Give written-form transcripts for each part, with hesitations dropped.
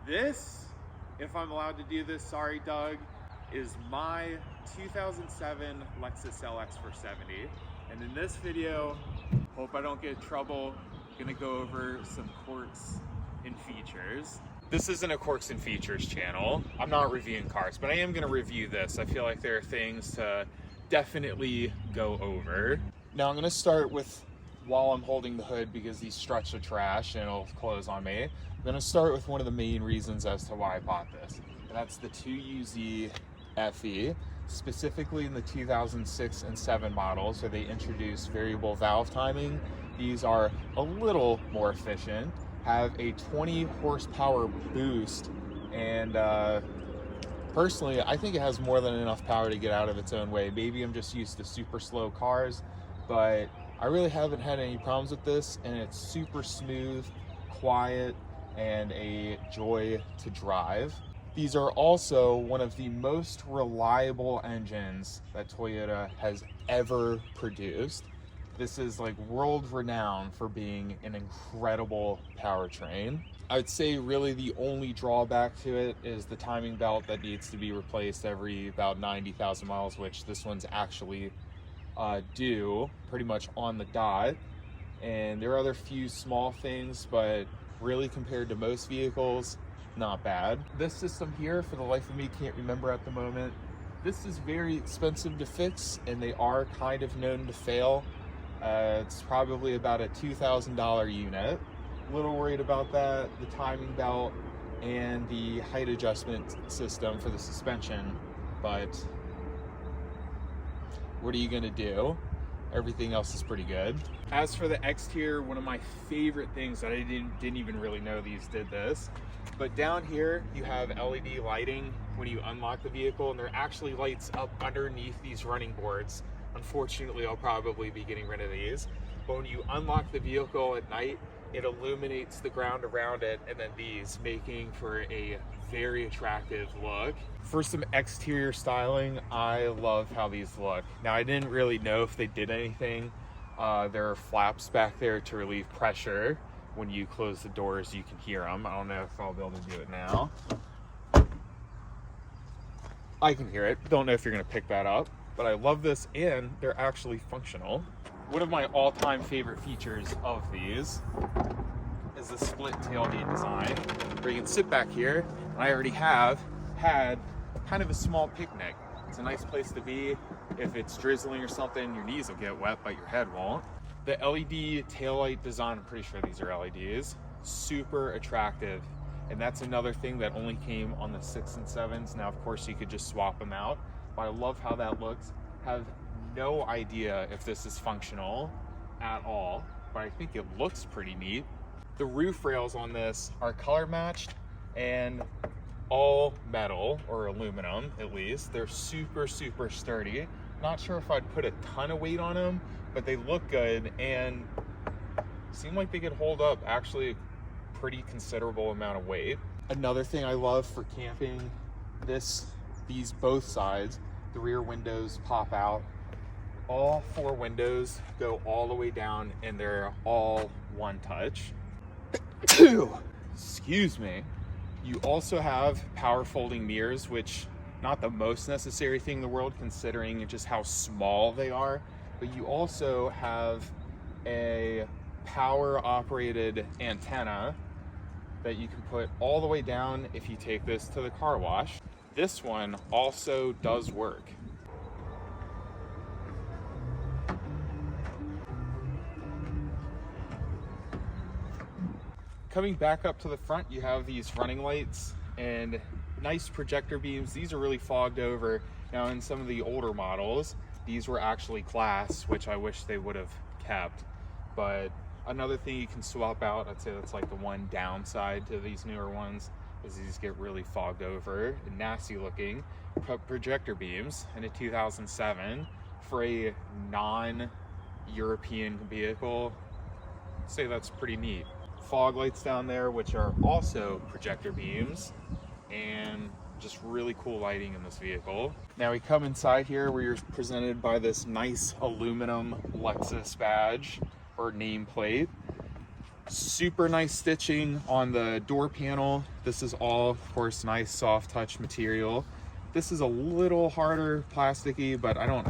This, if I'm allowed to do this, sorry Doug, is my 2007 Lexus LX470. And in this video, hope I don't get in trouble, I'm gonna go over some quirks and features. This isn't a quirks and features channel. I'm not reviewing cars, but I am gonna review this. I feel like there are things to definitely go over. Now I'm gonna start with, while I'm holding the hood, because these struts are trash and it'll close on me, I'm gonna start with one of the main reasons as to why I bought this. And that's the 2UZ FE, specifically in the 2006 and 7 models, where they introduced variable valve timing. These are a little more efficient, have a 20 horsepower boost, and personally, I think it has more than enough power to get out of its own way. Maybe I'm just used to super slow cars, but I really haven't had any problems with this, and it's super smooth, quiet, and a joy to drive. These are also one of the most reliable engines that Toyota has ever produced. This is like world renowned for being an incredible powertrain. I would say really the only drawback to it is the timing belt that needs to be replaced every about 90,000 miles, which this one's actually due pretty much on the dot. And there are other few small things, but really compared to most vehicles, not bad. This system here, for the life of me, can't remember at the moment. This is very expensive to fix, and they are kind of known to fail. It's probably about a $2,000 unit. A little worried about that, the timing belt, and the height adjustment system for the suspension, but what are you gonna do? Everything else is pretty good. As for the exterior, one of my favorite things that I didn't even really know these did this, but down here you have LED lighting when you unlock the vehicle, and there are actually lights up underneath these running boards. Unfortunately, I'll probably be getting rid of these, but when you unlock the vehicle at night, it illuminates the ground around it, and then these, making for a very attractive look. For some exterior styling, I love how these look. Now, I didn't really know if they did anything. There are flaps back there to relieve pressure. When you close the doors, you can hear them. I don't know if I'll be able to do it now. I can hear it. Don't know if you're gonna pick that up, but I love this, and they're actually functional. One of my all-time favorite features of these is the split tailgate design, where you can sit back here, and I already have had kind of a small picnic. It's a nice place to be. If it's drizzling or something, your knees will get wet, but your head won't. The LED taillight design, I'm pretty sure these are LEDs, super attractive. And that's another thing that only came on the 6 and 7s. Now, of course, you could just swap them out, but I love how that looks. Have no idea if this is functional at all, but I think it looks pretty neat. The roof rails on this are color matched and all metal, or aluminum at least. They're super, super sturdy. Not sure if I'd put a ton of weight on them, but they look good and seem like they could hold up actually a pretty considerable amount of weight. Another thing I love for camping, these both sides, the rear windows pop out. All 4 windows go all the way down, and they're all one touch. Excuse me. You also have power folding mirrors, which not the most necessary thing in the world considering just how small they are, but you also have a power operated antenna that you can put all the way down if you take this to the car wash. This one also does work. Coming back up to the front, you have these running lights and nice projector beams. These are really fogged over. Now, in some of the older models, these were actually glass, which I wish they would have kept. But another thing you can swap out, I'd say that's like the one downside to these newer ones, is these get really fogged over and nasty looking. Projector beams in a 2007 for a non-European vehicle, I'd say that's pretty neat. Fog lights down there, which are also projector beams, and just really cool lighting in this vehicle. Now we come inside here where you're presented by this nice aluminum Lexus badge or nameplate. Super nice stitching on the door panel. This is all, of course, nice soft touch material. This is a little harder plasticky, but I don't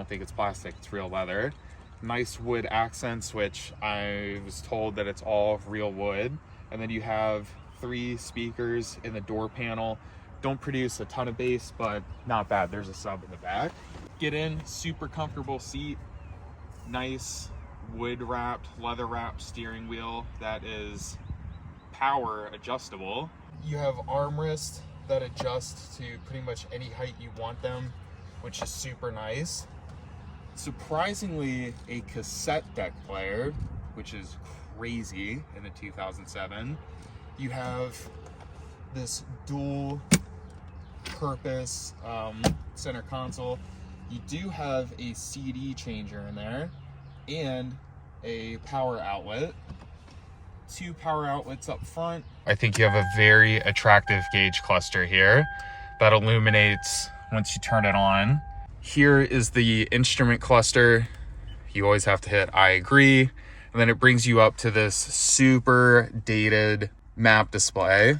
think it's plastic, it's real leather. Nice wood accents, which I was told that it's all real wood. And then you have 3 speakers in the door panel. Don't produce a ton of bass, but not bad. There's a sub in the back. Get in, super comfortable seat. Nice wood wrapped, leather wrapped steering wheel that is power adjustable. You have armrests that adjust to pretty much any height you want them, which is super nice. Surprisingly, a cassette deck player, which is crazy in a 2007. You have this dual purpose center console. You do have a CD changer in there and a power outlet. 2 power outlets up front. I think you have a very attractive gauge cluster here that illuminates once you turn it on. Here is the instrument cluster. You always have to hit I agree. And then it brings you up to this super dated map display.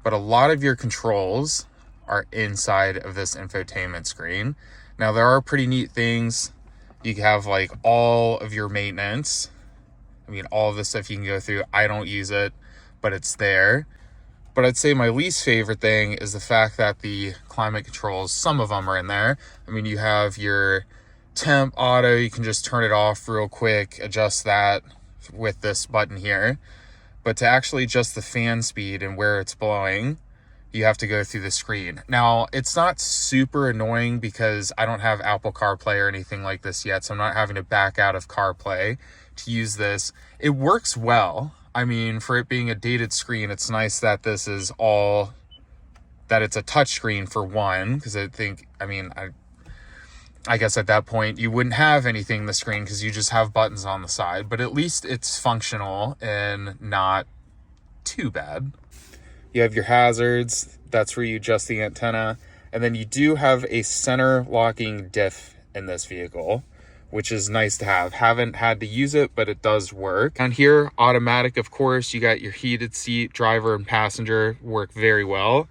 But a lot of your controls are inside of this infotainment screen. Now there are pretty neat things. You can have like all of your maintenance. I mean, all of this stuff you can go through. I don't use it, but it's there. But I'd say my least favorite thing is the fact that the climate controls, some of them are in there. I mean, you have your temp auto, you can just turn it off real quick, adjust that with this button here. But to actually adjust the fan speed and where it's blowing, you have to go through the screen. Now, it's not super annoying because I don't have Apple CarPlay or anything like this yet, so I'm not having to back out of CarPlay to use this. It works well. I mean, for it being a dated screen, it's nice that this is all, that it's a touch screen for one, because I guess at that point you wouldn't have anything in the screen because you just have buttons on the side, but at least it's functional and not too bad. You have your hazards, that's where you adjust the antenna, and then you do have a center locking diff in this vehicle, which is nice to have. Haven't had to use it, but it does work. And here, automatic, of course, you got your heated seat, driver and passenger work very well.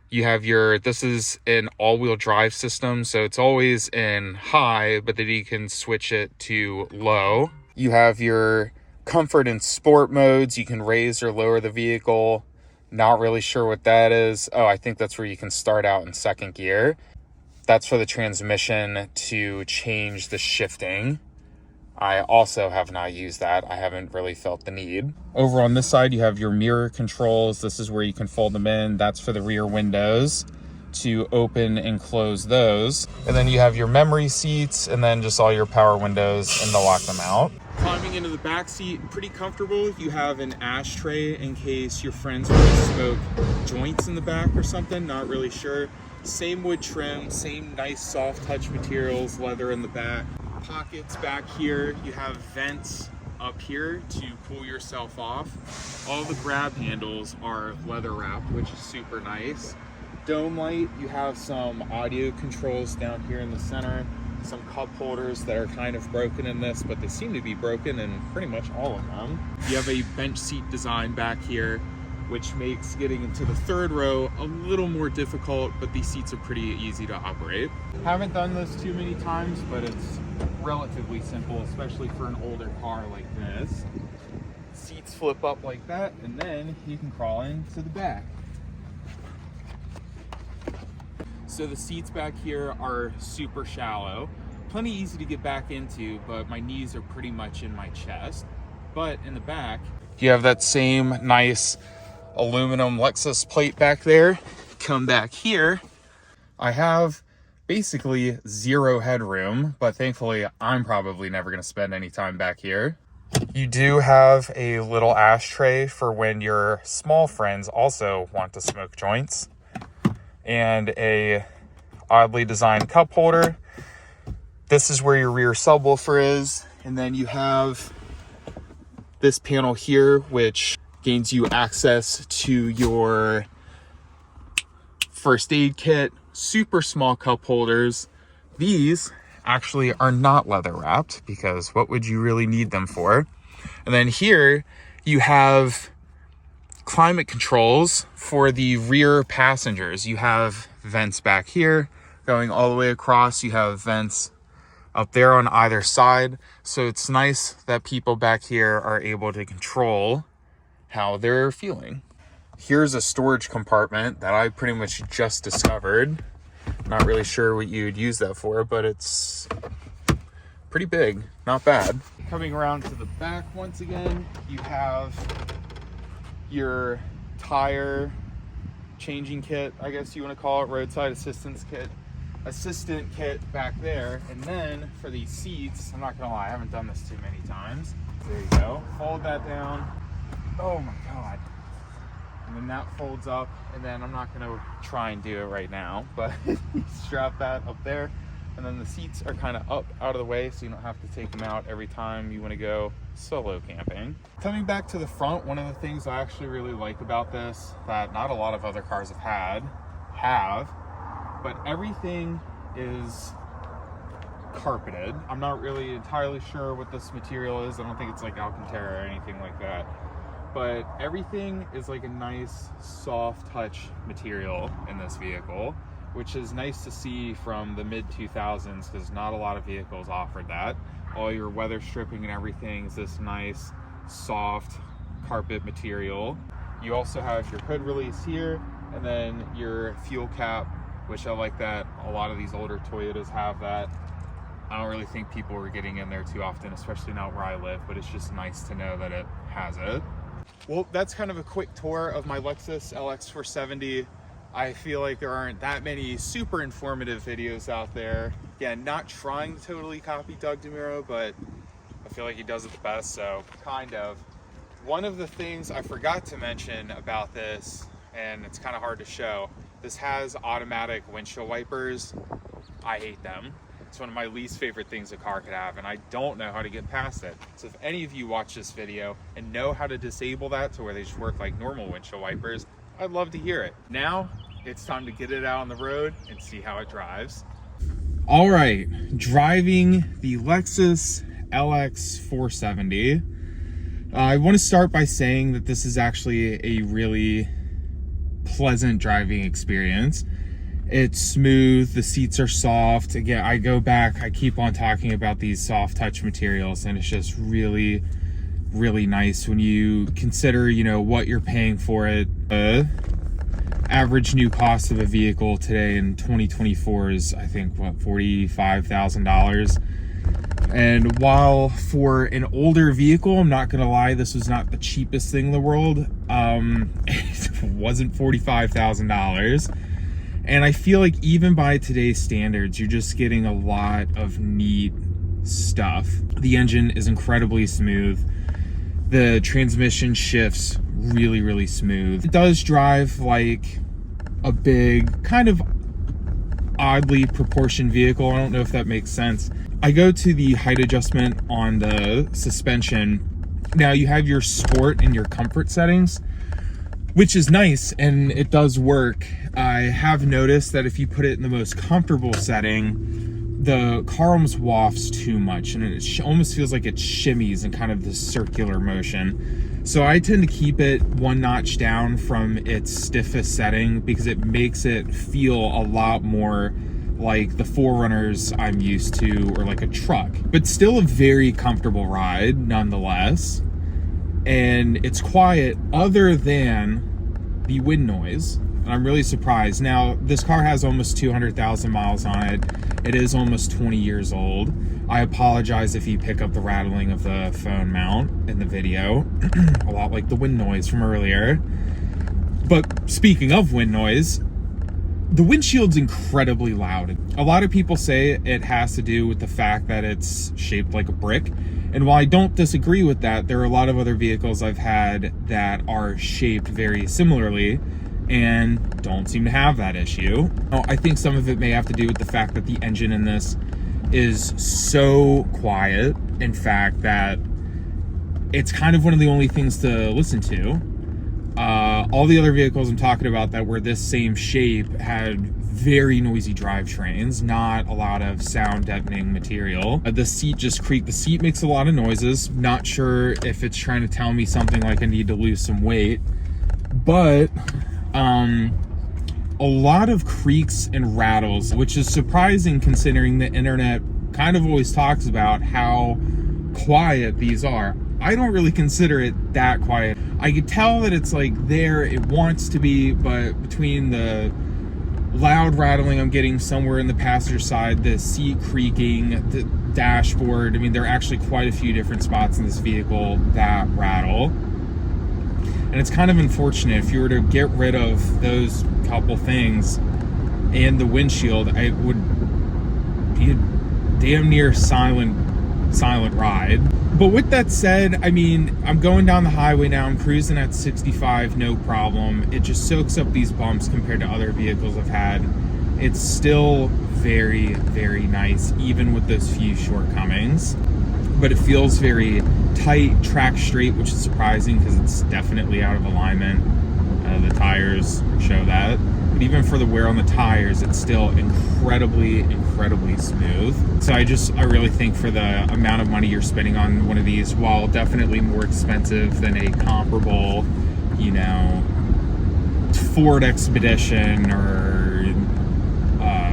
You have your, this is an all-wheel drive system, so it's always in high, but then you can switch it to low. You have your comfort and sport modes. You can raise or lower the vehicle. Not really sure what that is. Oh, I think that's where you can start out in second gear. That's for the transmission to change the shifting. I also have not used that. I haven't really felt the need. Over on this side, you have your mirror controls. This is where you can fold them in. That's for the rear windows to open and close those. And then you have your memory seats and then just all your power windows and to lock them out. Climbing into the back seat, pretty comfortable. You have an ashtray in case your friends want to smoke joints in the back or something, not really sure. Same wood trim, same nice soft touch materials, leather in the back. Pockets back here, you have vents up here to cool yourself off. All the grab handles are leather wrapped, which is super nice. Dome light, you have some audio controls down here in the center. Some cup holders that are kind of broken in this, but they seem to be broken in pretty much all of them. You have a bench seat design back here, which makes getting into the third row a little more difficult, but these seats are pretty easy to operate. Haven't done this too many times, but it's relatively simple, especially for an older car like this. Seats flip up like that, and then you can crawl into the back. So the seats back here are super shallow, plenty easy to get back into, but my knees are pretty much in my chest. But in the back, you have that same nice aluminum Lexus plate back there. Come back here, I have basically zero headroom, but thankfully I'm probably never going to spend any time back here. You do have a little ashtray for when your small friends also want to smoke joints, and a oddly designed cup holder. This is where your rear subwoofer is, and then you have this panel here, which gains you access to your first aid kit. Super small cup holders. These actually are not leather wrapped because what would you really need them for? And then here You have climate controls for the rear passengers. You have vents back here going all the way across. You have vents up there on either side. So it's nice that people back here are able to control how they're feeling. Here's a storage compartment that I pretty much just discovered. Not really sure what you'd use that for, but it's pretty big, not bad. Coming around to the back once again, you have your tire changing kit, I guess you want to call it, roadside assistance kit, assistant kit back there. And then for these seats, I'm not gonna lie, I haven't done this too many times. There you go, fold that down. Oh my God. And then that folds up, and then I'm not gonna try and do it right now, but you strap that up there, and then the seats are kind of up out of the way, so you don't have to take them out every time you want to go solo camping. Coming back to the front, one of the things I actually really like about this that not a lot of other cars have, but everything is carpeted. I'm not really entirely sure what this material is. I don't think it's like Alcantara or anything like that. But everything is like a nice soft touch material in this vehicle, which is nice to see from the mid 2000s because not a lot of vehicles offered that. All your weather stripping and everything is this nice soft carpet material. You also have your hood release here, and then your fuel cap, which I like that a lot of these older Toyotas have that. I don't really think people are getting in there too often, especially not where I live, but it's just nice to know that it has it. Well, that's kind of a quick tour of my Lexus LX470. I feel like there aren't that many super informative videos out there. Again, not trying to totally copy Doug DeMuro, but I feel like he does it the best, so kind of. One of the things I forgot to mention about this, and it's kind of hard to show, this has automatic windshield wipers. I hate them. It's one of my least favorite things a car could have, and I don't know how to get past it. So if any of you watch this video and know how to disable that to where they just work like normal windshield wipers, I'd love to hear it. Now, it's time to get it out on the road and see how it drives. All right, driving the Lexus LX470. I want to start by saying that this is actually a really pleasant driving experience. It's smooth, the seats are soft. Again, I go back, I keep on talking about these soft touch materials, and it's just really, really nice when you consider, you know, what you're paying for it. Average new cost of a vehicle today in 2024 is, I think, what, $45,000. And while for an older vehicle, I'm not gonna lie, this was not the cheapest thing in the world. It wasn't $45,000. And I feel like even by today's standards, you're just getting a lot of neat stuff. The engine is incredibly smooth. The transmission shifts really, really smooth. It does drive like a big, kind of oddly proportioned vehicle. I don't know if that makes sense. I go to the height adjustment on the suspension. Now you have your sport and your comfort settings, which is nice, and it does work. I have noticed that if you put it in the most comfortable setting, the car almost wafts too much, and it almost feels like it shimmies in kind of this circular motion. So I tend to keep it one notch down from its stiffest setting because it makes it feel a lot more like the 4Runners I'm used to, or like a truck, but still a very comfortable ride nonetheless. And it's quiet other than the wind noise. And I'm really surprised. Now, this car has almost 200,000 miles on it. It is almost 20 years old. I apologize if you pick up the rattling of the phone mount in the video, a lot like the wind noise from earlier. But speaking of wind noise, the windshield's incredibly loud. A lot of people say it has to do with the fact that it's shaped like a brick. And while I don't disagree with that, there are a lot of other vehicles I've had that are shaped very similarly and don't seem to have that issue. I think some of it may have to do with the fact that the engine in this is so quiet, in fact, that it's kind of one of the only things to listen to. All the other vehicles I'm talking about that were this same shape had very noisy drivetrains, not a lot of sound deadening material. The seat just creaked. The seat makes a lot of noises. Not sure if it's trying to tell me something like I need to lose some weight, but a lot of creaks and rattles, which is surprising considering the internet kind of always talks about how quiet these are. I don't really consider it that quiet. I could tell that it's like there, it wants to be, but between the loud rattling I'm getting somewhere in the passenger side, the seat creaking, the dashboard, I mean, there are actually quite a few different spots in this vehicle that rattle. And it's kind of unfortunate. If you were to get rid of those couple things and the windshield, it would be a damn near silent ride. But with that said, I mean, I'm going down the highway now, I'm cruising at 65, no problem. It just soaks up these bumps compared to other vehicles I've had. It's still very, very nice, even with those few shortcomings. But it feels very tight, track straight, which is surprising because it's definitely out of alignment. The tires show that. But even for the wear on the tires, it's still incredibly, incredibly smooth. So I really think for the amount of money you're spending on one of these, while definitely more expensive than a comparable, you know, Ford Expedition or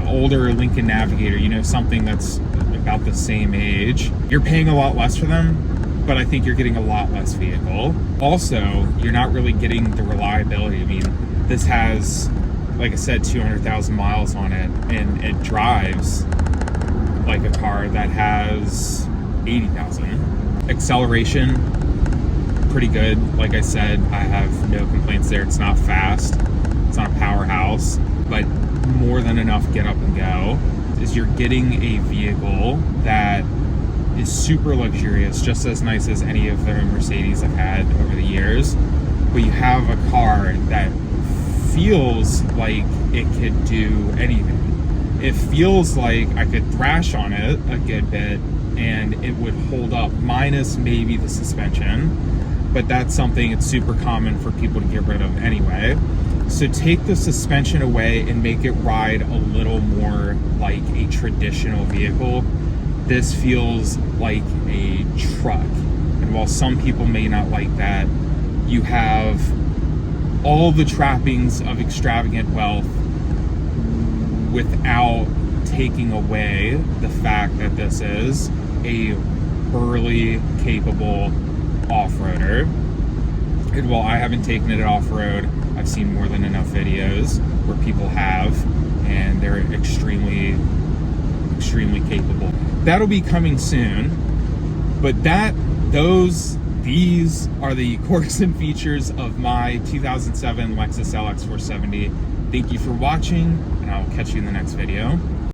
older Lincoln Navigator, you know, something that's about the same age, you're paying a lot less for them, but I think you're getting a lot less vehicle. Also, you're not really getting the reliability. I mean, this has, like I said, 200,000 miles on it, and it drives like a car that has 80,000. Acceleration, pretty good. Like I said, I have no complaints there. It's not fast, it's not a powerhouse, but more than enough get up and go. Is you're getting a vehicle that is super luxurious, just as nice as any of the Mercedes I've had over the years, but you have a car that feels like it could do anything. It feels like I could thrash on it a good bit and it would hold up, minus maybe the suspension, but that's something it's super common for people to get rid of anyway. So take the suspension away and make it ride a little more like a traditional vehicle. This feels like a truck. And while some people may not like that, you have all the trappings of extravagant wealth without taking away the fact that this is a burly, capable off-roader. And while I haven't taken it off-road, I've seen more than enough videos where people have, and they're extremely, extremely capable. That'll be coming soon, but these are the quirks and features of my 2007 Lexus LX470. Thank you for watching, and I'll catch you in the next video.